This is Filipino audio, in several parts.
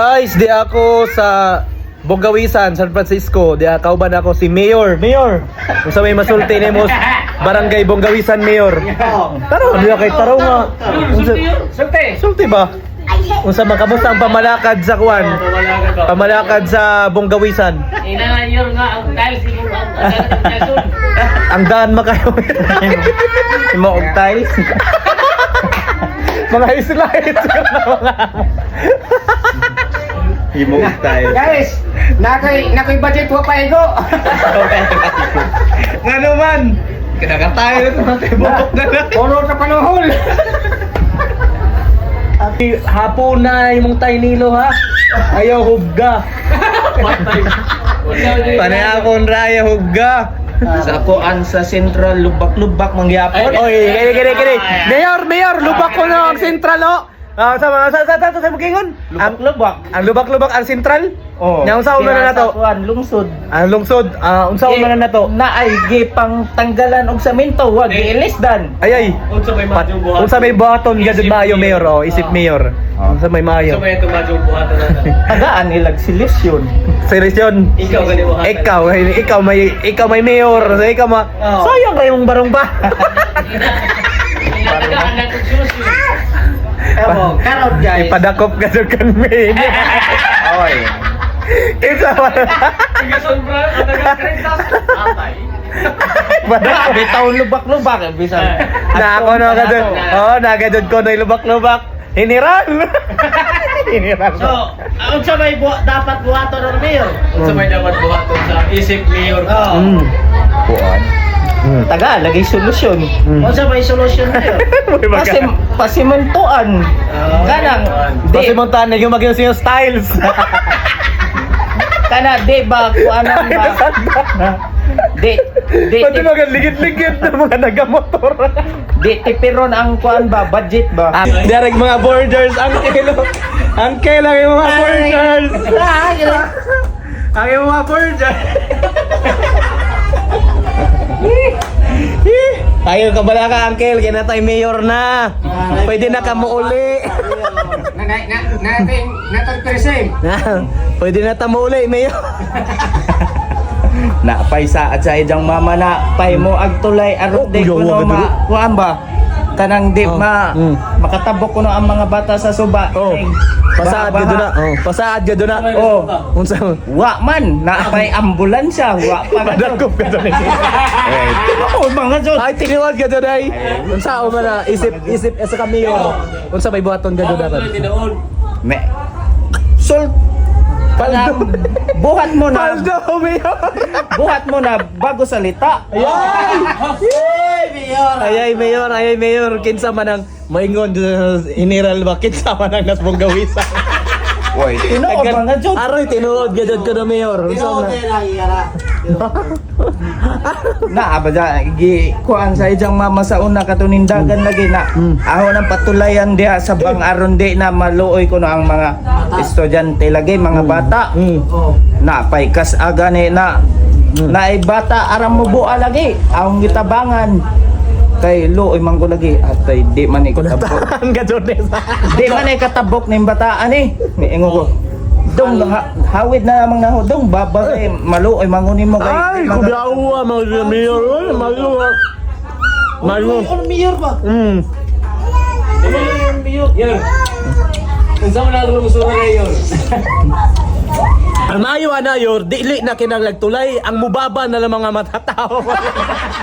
Guys, di ako sa Bogawisan, San Francisco. Di kauban ako si Mayor. Kung sa may masulti ni mo, Barangay Bogawisan Mayor. Taro, di kay taro nga. Sulti ba? Kung sa makamusta ang pamalakad sa Kwan? Pamalakad sa Bogawisan. Inayor nga ang tiles ang Ang daan makayo. Mo og tiles. Mga slides na mga. Imo og tiles. Guys, nakoy budget wa pa igo. Nga naman. Kinakatayo na ito mga tibok na lang. Puro sa panuhol. Hapon na imong tay nilo ha. Ayaw hugga. Panay akong raya hugga. Sa kuan sa Central lubak-lubak mangyapon. Oy, kini. Mayor, lubak ko na ang sentral oh. Sa magingon. Lubak-lubak. Ang lubak-lubak ang sentral. Oh. Nya unsa una na nato? Kuan lungsod. Ang lungsod, unsa una na nato? Naay gipang tanggalan og semento, wag giilisdan. Ay. Unsa may madyong buhat? Unsa may buhaton gadud maayo mayor oh, isip mayor. Unsa may maayo. Unsa may madyong buhatan na? Tagaan ilag silisyon. Seryoson. Ikaw gani buhatan. Ikaw may mayor, so ikaw Oh. sayang kay mong barong ba. Inatagaan na kung susi. Ewo, karot guys. Ipadakop gadud kan mayor. Oy. Isa pa. Tigason bra, ang krentas. Atay. Padakop. Bitaw lubak-lubak bisan. Na ako na gadud. Oh, nagadud ko na lubak-lubak. Hiniral. Hiniral. So, unsa may dapat buhaton ng mayor? Unsa may dapat buhaton sa isip mayor? Kuan. Taga lagi solusyon. Unsa may solusyon mayor? Pasimentuan. Kanang Kasi di montan yung maging siyo styles. kana di ba kuanan ba? Di Pati mga ligid-ligid na mga nagamotor. di tipiron ang kuan ba budget ba? Direk mga borders, uncle. Uncle ang yung mga borders. Ang yung mga borders. Tayo ka bala ka, uncle. Kaya na tayo mayor na. Pwede na ka muuli. Natag present. Pwede na ta muuli, mayor. Na paisa at sa idang mama na pay mo agtulay aron di Oh, kuno gaduli. ma kuan ba kanang di Oh, makatabok kuno ang mga bata sa suba. Oh. Pasaad ka doon na. Oh, pasaad ka doon na. Oh, Unsa? wa man na pay ambulansya wa pa Padakop ka doon. Oh, mga jud. Ay, tiniwag ka doon ay. Unsa o man na isip sa kamiyo. Unsa may buhaton ka doon dapat. Me sol kanang buhat mo na Paldo, mayor. buhat mo na bago salita. Ayay mayor, kinsa man ang maingon hiniral ba kinsa man ang nasbong gawisa. Oy, tinuod mga jud. Aroy tinuod gadud ko na mayor. Unsa man? Na abada gi kuan sa ijang mama sa una katunindagan lagi na ahon ang patulayan diha sa bang aron di na maluoy kuno ang mga estudyante lagi mga bata. Na pay kas aga ni na na bata aram mo bua lagi ahong gitabangan kay luoy man ko lagi atay di man ikatabok Ang gadud ni sa. di man ikatabok ning bataan ni ingo ko dong hawid na lamang na dong babay maluoy mangunin mo kay Ay, kudawa mga mayor. Maluwa. Ano mayor ba? Mayor. Unsa man ang lumusura na yun? Ang maayo na yor, dili na kinagtulay ang mubaba na lang mga matatao.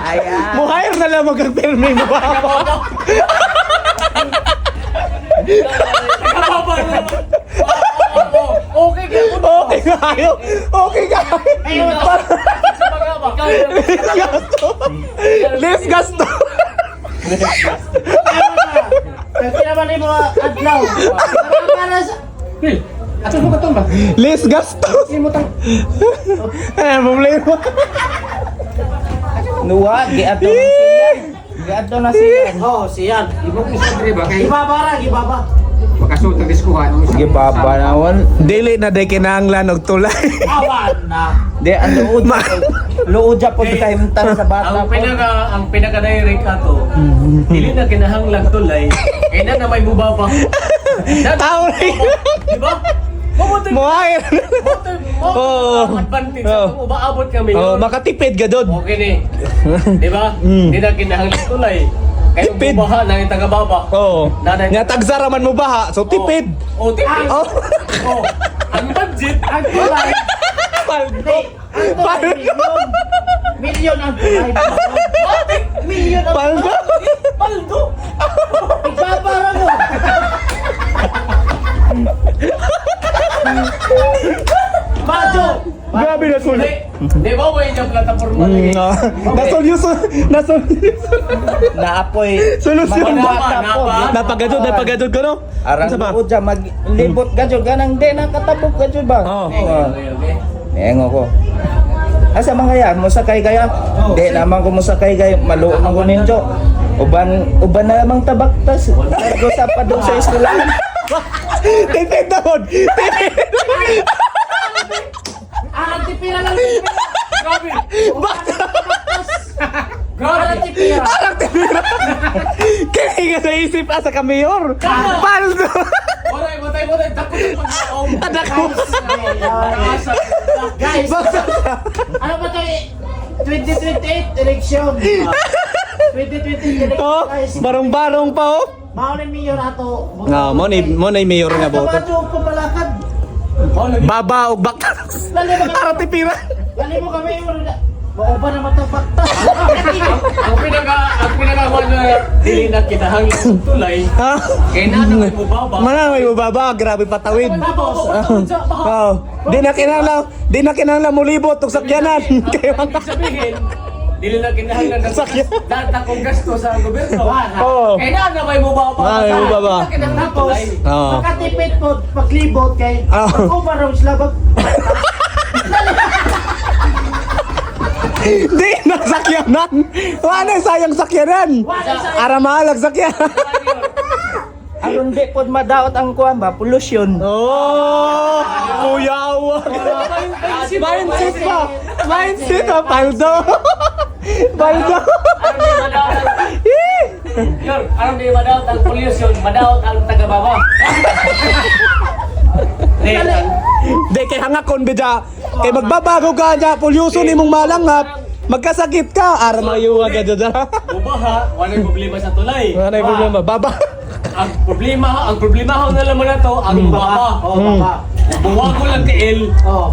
ayan Muhayar na lang ang permi mo. Okay ka mo. Okay kayo. Okay kayo. Less gasto. Kasi naman mo adlaw. Para sa ato mo katong ba? Less gasto. Sino mo tang Ay, problema. nuwa giadto na siya Oh, siyan. Imo ko sa ba kay gibaba. Makasuot ang diskuhan mo sa. gibaba nawon Dili na day kinahanglan og tulay. Awan na. di ang luod ja pod kay mtan sa bata po Ang pinaka direct ato. Dili na kinahanglang tulay. Kaya na may mubaba. Tao rin. Di ba? Muhay. Oh. Advantage Oh. ako, umaabot kami Oh, yun. makatipid ka doon. Okay ni. Di ba? Mm. Di na kinahanglan tulay. Kayo Tipid. bubaha na yung tagababa. Oo. Nanay- Nga tagsaraman mo ba? So tipid. Oh, tipid. Oh. Oh. Ang budget. Ang tulay. Hindi. Ang tulay, milyon. Milyon ang tulay. Milyon ang Paldo. Paldo. Igbabara mo. Majo. Grabe na sulit. Di ba may yung plataforma lagi? Nasolusyon. Nasolusyon. Naapoy. Solusyon. Mga bata po. Napagadod ko no? Arang Ano ba? ko dyan, maglibot ka dyan, ganang di nakatabok ka dyan ba? Oo. Okay. Engo ko. Asa mga yan, musakay kaya? Di naman ko musakay kaya, maluon ko ninyo. Uban na lamang tabaktas. Largo sa pa doon sa eskwelahan. Tipid na hon. Arang tipira lang. Grabe. Arang tipira. Alang tibira. Kaya nga sa isip asa ka mayor. Paldo. Botay. Tapos yung pag-aom. Anak mo. Guys, ano ba ito? 2028 election. 2028 election, Oh, guys. barong-barong pa oh. Mauna mayor ato. Nga, mo na mayor nga boto. Majo ko palakad. Baba og bakta. Lali mo Para kami. tipira. Lali mo kami. Mauba na matabakta. Ang pinagawa na dili na kinahanglan ng tulay. Ha? Kaya na mo baba. Mana may baba, grabe patawid. Tapos, Oh, di na kinahanglan mo libot og sakyanan. Kaya ibig sabihin, dili na kinahanglan ng Sakyan. datakong gasto sa gobyerno. Oo. Kaya na may mo baba. Ay, may baba. Hindi na kinahanglan ng Tapos, tulay. Oo. makatipid po, paglibot kay Oo. pag-overall sila bag... Di na sakyanan. Wala sayang sakyanan. Ara mahalag sakyan. Aron di pod madaot ang kuan ba, pollution. Oh, kuyawa. Mindset pa. Mindset pa, paldo. Paldo. Aram di madaot ang pollution, madaot ang tagababa. Di kay hangakon bida. Kay magbabago ka niya, pollution imong malanghap. Magkasakit ka. Ara mayo agad dada. Bubaha, walang problema sa tulay. Wala na problema. Baba. Ang problema ho na naman na to, ang baba. Oh, baba. Buwago lang tiil. Oh.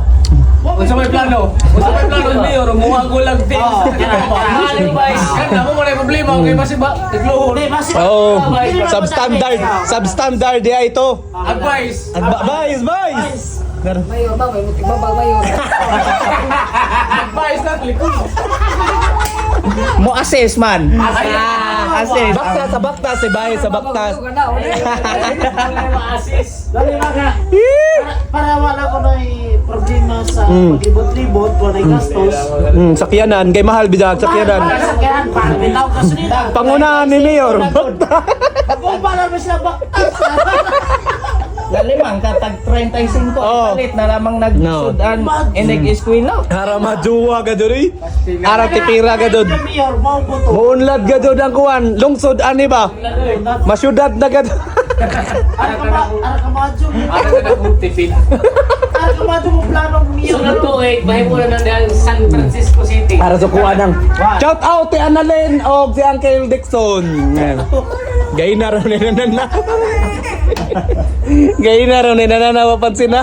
Kung sa may plano ng mayor, muwago lang tiil. Ano ba? Ganda mo wala problema, okay ba si ba? Nagluhon. Hindi, basi... Oh, substandard dia ito. Advice. Vice. Advice na likod. Mo assess man. Assess. Baktas sa baktas, si Bay sa baktas. Assist. Lali mga... Para wala ko na problema sa paglibot-libot, wala gastos. Sakyanan, kay mahal bida sakyanan. Sakyan, parang bitaw ka sunida. Pangunahan ni Mayor. Kung para mo siya baktas. Lalimang katag 35 Oh. palit na lamang nagsudan inig eskwela. Ara maduwa ka doon Ara tipira ka doon. Mayor, mau buto. Muunlad ka doon ang kuwan. Lungsod ani ba? Masyudad na ka doon. Ara ka madyo. Ano na akong tipid. Ara ka madyo mo planong mayor. So na to eh, bahay mo na ng San Francisco City. Para sa kuwan ng shout out ti Annalyn o si Uncle Dixon. Gay na raw ni nanana. Gay na raw ni nanana mapansin na.